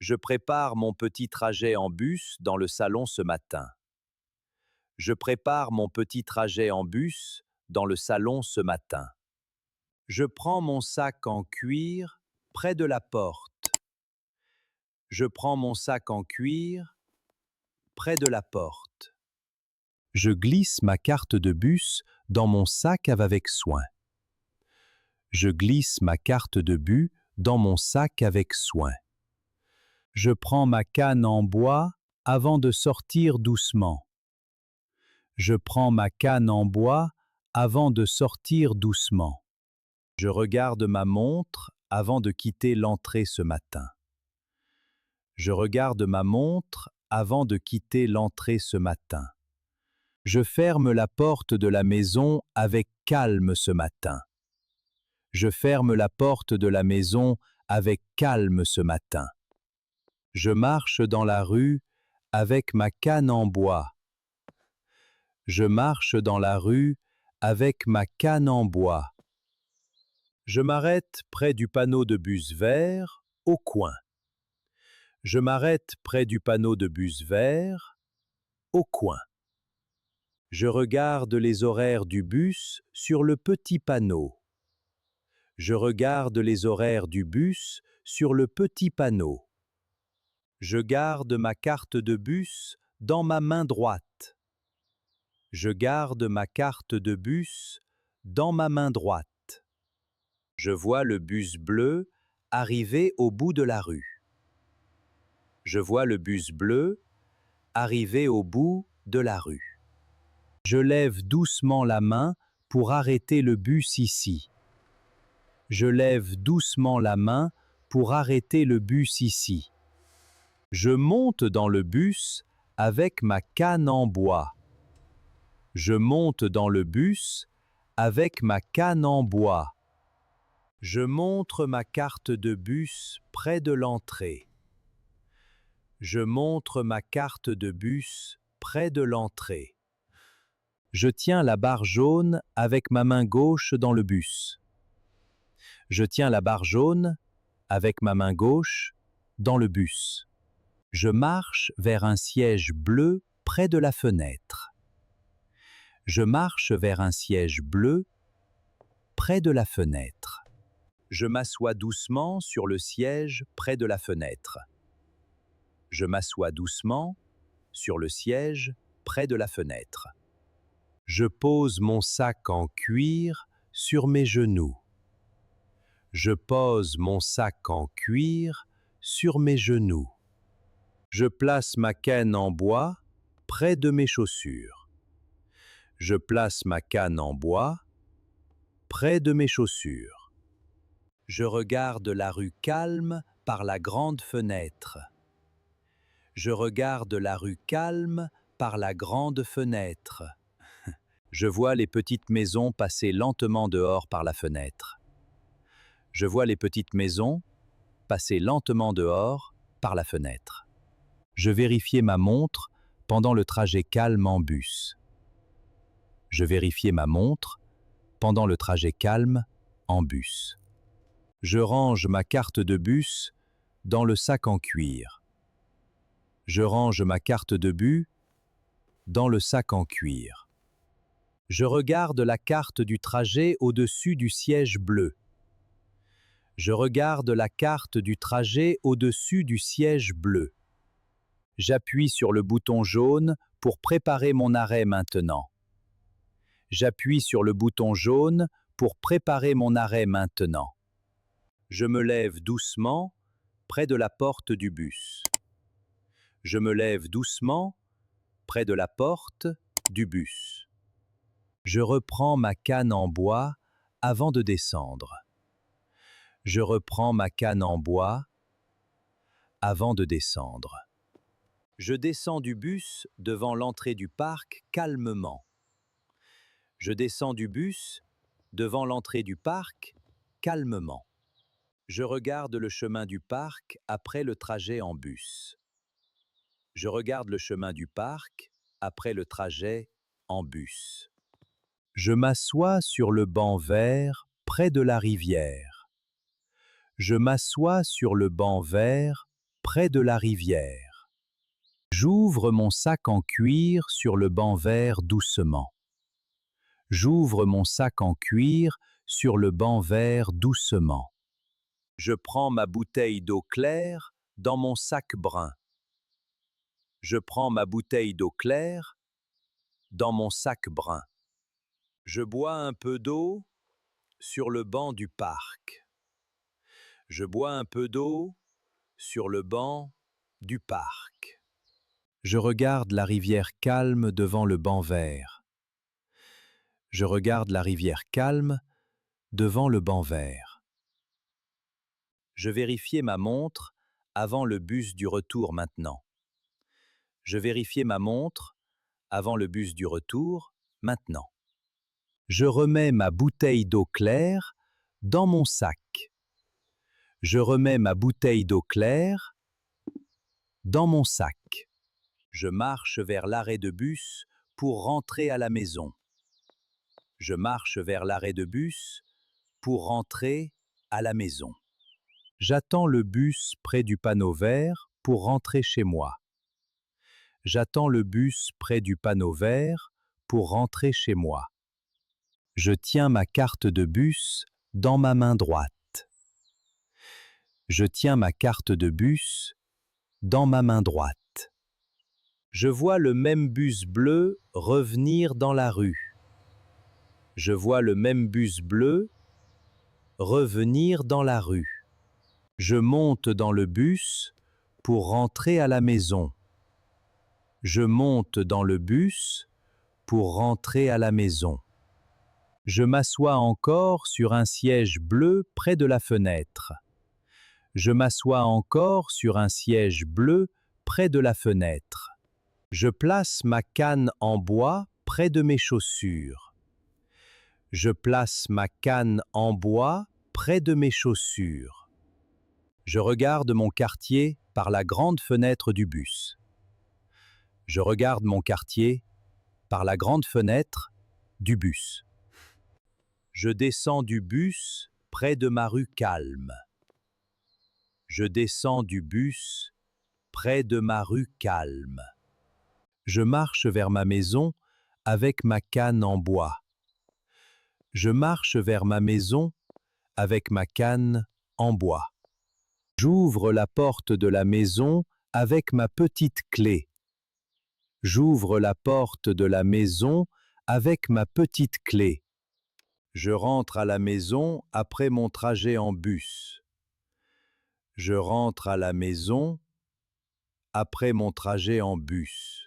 Je prépare mon petit trajet en bus dans le salon ce matin. Je prépare mon petit trajet en bus dans le salon ce matin. Je prends mon sac en cuir près de la porte. Je prends mon sac en cuir près de la porte. Je glisse ma carte de bus dans mon sac avec soin. Je glisse ma carte de bus dans mon sac avec soin. Je prends ma canne en bois avant de sortir doucement. Je prends ma canne en bois avant de sortir doucement. Je regarde ma montre avant de quitter l'entrée ce matin. Je regarde ma montre avant de quitter l'entrée ce matin. Je ferme la porte de la maison avec calme ce matin. Je ferme la porte de la maison avec calme ce matin. Je marche dans la rue avec ma canne en bois. Je marche dans la rue avec ma canne en bois. Je m'arrête près du panneau de bus vert, au coin. Je m'arrête près du panneau de bus vert, au coin. Je regarde les horaires du bus sur le petit panneau. Je regarde les horaires du bus sur le petit panneau. Je garde ma carte de bus dans ma main droite. Je garde ma carte de bus dans ma main droite. Je vois le bus bleu arriver au bout de la rue. Je vois le bus bleu arriver au bout de la rue. Je lève doucement la main pour arrêter le bus ici. Je lève doucement la main pour arrêter le bus ici. Je monte dans le bus avec ma canne en bois. Je monte dans le bus avec ma canne en bois. Je montre ma carte de bus près de l'entrée. Je montre ma carte de bus près de l'entrée. Je tiens la barre jaune avec ma main gauche dans le bus. Je tiens la barre jaune avec ma main gauche dans le bus. Je marche vers un siège bleu près de la fenêtre. Je marche vers un siège bleu près de la fenêtre. Je m'assois doucement sur le siège près de la fenêtre. Je m'assois doucement sur le siège près de la fenêtre. Je pose mon sac en cuir sur mes genoux. Je pose mon sac en cuir sur mes genoux. Je place ma canne en bois près de mes chaussures. Je place ma canne en bois près de mes chaussures. Je regarde la rue calme par la grande fenêtre. Je regarde la rue calme par la grande fenêtre. Je vois les petites maisons passer lentement dehors par la fenêtre. Je vois les petites maisons passer lentement dehors par la fenêtre. Je vérifiais ma montre pendant le trajet calme en bus. Je vérifiais ma montre pendant le trajet calme en bus. Je range ma carte de bus dans le sac en cuir. Je range ma carte de bus dans le sac en cuir. Je regarde la carte du trajet au-dessus du siège bleu. Je regarde la carte du trajet au-dessus du siège bleu. J'appuie sur le bouton jaune pour préparer mon arrêt maintenant. J'appuie sur le bouton jaune pour préparer mon arrêt maintenant. Je me lève doucement près de la porte du bus. Je me lève doucement près de la porte du bus. Je reprends ma canne en bois avant de descendre. Je reprends ma canne en bois avant de descendre. Je descends du bus devant l'entrée du parc calmement. Je descends du bus devant l'entrée du parc calmement. Je regarde le chemin du parc après le trajet en bus. Je regarde le chemin du parc après le trajet en bus. Je m'assois sur le banc vert près de la rivière. Je m'assois sur le banc vert près de la rivière. J'ouvre mon sac en cuir sur le banc vert doucement. J'ouvre mon sac en cuir sur le banc vert doucement. Je prends ma bouteille d'eau claire dans mon sac brun. Je prends ma bouteille d'eau claire dans mon sac brun. Je bois un peu d'eau sur le banc du parc. Je bois un peu d'eau sur le banc du parc. Je regarde la rivière calme devant le banc vert. Je regarde la rivière calme devant le banc vert. Je vérifiais ma montre avant le bus du retour maintenant. Je vérifiais ma montre avant le bus du retour maintenant. Je remets ma bouteille d'eau claire dans mon sac. Je remets ma bouteille d'eau claire dans mon sac. Je marche vers l'arrêt de bus pour rentrer à la maison. Je marche vers l'arrêt de bus pour rentrer à la maison. J'attends le bus près du panneau vert pour rentrer chez moi. J'attends le bus près du panneau vert pour rentrer chez moi. Je tiens ma carte de bus dans ma main droite. Je tiens ma carte de bus dans ma main droite. Je vois le même bus bleu revenir dans la rue. Je vois le même bus bleu revenir dans la rue. Je monte dans le bus pour rentrer à la maison. Je monte dans le bus pour rentrer à la maison. Je m'assois encore sur un siège bleu près de la fenêtre. Je m'assois encore sur un siège bleu près de la fenêtre. Je place ma canne en bois près de mes chaussures. Je place ma canne en bois près de mes chaussures. Je regarde mon quartier par la grande fenêtre du bus. Je regarde mon quartier par la grande fenêtre du bus. Je descends du bus près de ma rue calme. Je descends du bus près de ma rue calme. Je marche vers ma maison avec ma canne en bois. Je marche vers ma maison avec ma canne en bois. J'ouvre la porte de la maison avec ma petite clé. J'ouvre la porte de la maison avec ma petite clé. Je rentre à la maison après mon trajet en bus. Je rentre à la maison après mon trajet en bus.